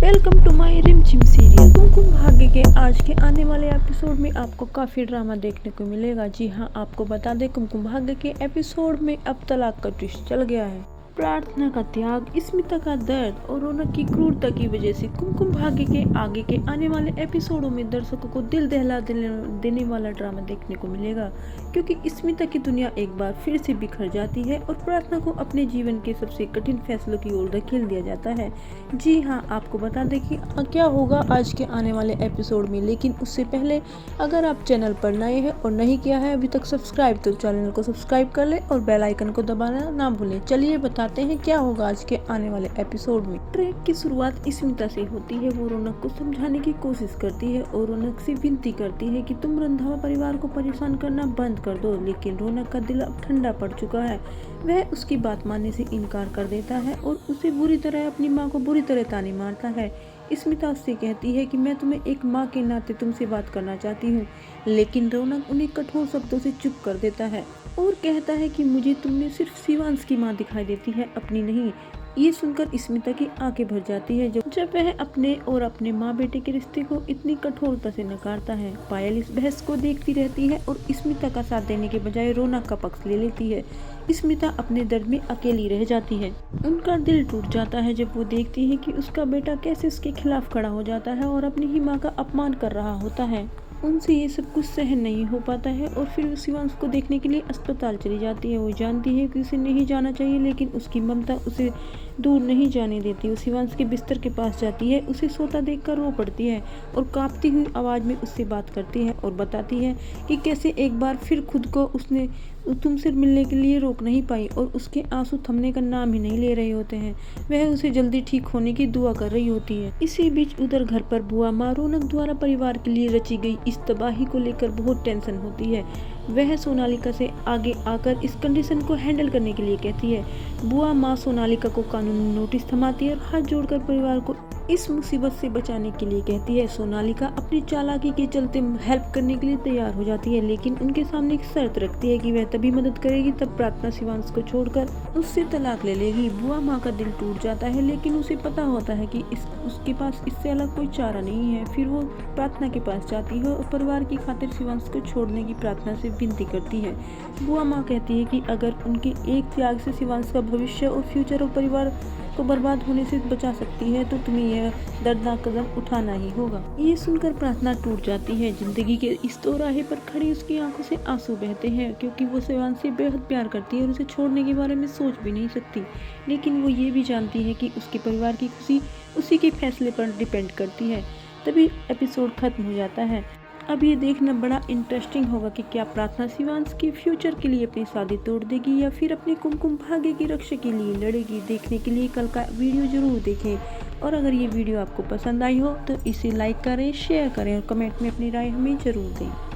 Welcome to my रिमझिम serial. Kumkum Bhagya के आज के आने वाले एपिसोड में आपको काफ़ी ड्रामा देखने को मिलेगा। जी हाँ, आपको बता दें कुमकुम भाग्य के एपिसोड में अब तलाक का ट्विस्ट चल गया है। प्रार्थना का त्याग, स्मिता का दर्द और रौनक की क्रूरता की वजह से कुमकुम भाग्य के आगे के आने वाले एपिसोडों में दर्शकों को दिल दहला देने वाला ड्रामा देखने को मिलेगा, क्योंकि स्मिता की दुनिया एक बार फिर से बिखर जाती है और प्रार्थना को अपने जीवन के सबसे कठिन फैसलों की ओर धकेल दिया जाता है। जी हाँ, आपको बता दें कि क्या होगा आज के आने वाले एपिसोड में, लेकिन उससे पहले अगर आप चैनल पर नए हैं और नहीं किया है अभी तक सब्सक्राइब, तो चैनल को सब्सक्राइब कर ले और बेल आइकन को दबाना ना भूलें। चलिए बताते हैं क्या होगा आज के आने वाले एपिसोड में। ट्रैक की शुरुआत स्मिता से होती है। वो रौनक को समझाने की कोशिश करती है और रौनक से विनती करती है कि तुम रंधावा परिवार को परेशान करना बंद कर दो, लेकिन रौनक का दिल अब ठंडा पड़ चुका है। वह उसकी बात मानने से इनकार कर देता है और उसे बुरी तरह अपनी माँ को बुरी तरह ताने मारता है। स्मिता उससे कहती है कि मैं तुम्हें एक माँ के नाते तुमसे बात करना चाहती हूँ, लेकिन रौनक उन्हें कठोर शब्दों से चुप कर देता है और कहता है कि मुझे तुमने सिर्फ शिवांश की माँ दिखाई देती है, अपनी नहीं। ये सुनकर स्मिता की आंखें भर जाती है जब वह अपने और अपने माँ बेटे के रिश्ते को इतनी कठोरता से नकारता है। पायल इस बहस को देखती रहती है और स्मिता का साथ देने के बजाय रौनक का पक्ष ले लेती है। स्मिता अपने दर्द में अकेली रह जाती है। उनका दिल टूट जाता है जब वो देखती है कि उसका बेटा कैसे उसके खिलाफ खड़ा हो जाता है और अपनी ही माँ का अपमान कर रहा होता है। उनसे ये सब कुछ सहन नहीं हो पाता है और फिर वो शिवांश को देखने के लिए अस्पताल चली जाती है। वो जानती है कि उसे नहीं जाना चाहिए, लेकिन उसकी ममता उसे दूर नहीं जाने देती। वो शिवांश के बिस्तर के पास जाती है, उसे सोता देखकर रो पड़ती है और कांपती हुई आवाज़ में उससे बात करती है और बताती है कि कैसे एक बार फिर खुद को उसने तुमसे मिलने के लिए रोक नहीं पाई और उसके आंसू थमने का नाम ही नहीं ले रहे होते हैं। वह उसे जल्दी ठीक होने की दुआ कर रही होती है। इसी बीच उधर घर पर बुआ माँ रौनक द्वारा परिवार के लिए रची गई इस तबाही को लेकर बहुत टेंशन होती है। वह सोनालिका से आगे आकर इस कंडीशन को हैंडल करने के लिए कहती है। बुआ माँ सोनालिका को कानूनी नोटिस थमाती है और हाथ जोड़कर परिवार को इस मुसीबत से बचाने के लिए कहती है। सोनालिका अपनी चालाकी के चलते हेल्प करने के लिए तैयार हो जाती है, लेकिन उनके सामने एक शर्त रखती है कि वह तभी मदद करेगी तब प्रार्थना शिवांश को छोड़कर उससे तलाक ले लेगी। बुआ माँ का दिल टूट जाता है, लेकिन उसे पता होता है कि उसके पास इससे अलग कोई चारा नहीं है। फिर वो प्रार्थना के पास जाती है और परिवार की खातिर शिवांश को छोड़ने की प्रार्थना से विनती करती है। बुआ माँ कहती है कि अगर उनके एक त्याग से शिवांश का भविष्य और फ्यूचर और परिवार को बर्बाद होने से बचा सकती है, तो तुम्हें यह दर्दनाक कदम उठाना ही होगा। ये सुनकर प्रार्थना टूट जाती है। जिंदगी के इस दौराहे पर खड़ी उसकी आंखों से आंसू बहते हैं, क्योंकि वो शिवांश से बेहद प्यार करती है और उसे छोड़ने के बारे में सोच भी नहीं सकती। लेकिन वो ये भी जानती है कि उसके परिवार की खुशी उसी के फैसले पर डिपेंड करती है। तभी एपिसोड खत्म हो जाता है। अब ये देखना बड़ा इंटरेस्टिंग होगा कि क्या प्रार्थना शिवांश के फ्यूचर के लिए अपनी शादी तोड़ देगी या फिर अपने कुमकुम भाग्य की रक्षा के लिए लड़ेगी। देखने के लिए कल का वीडियो जरूर देखें और अगर ये वीडियो आपको पसंद आई हो तो इसे लाइक करें, शेयर करें और कमेंट में अपनी राय हमें जरूर दें।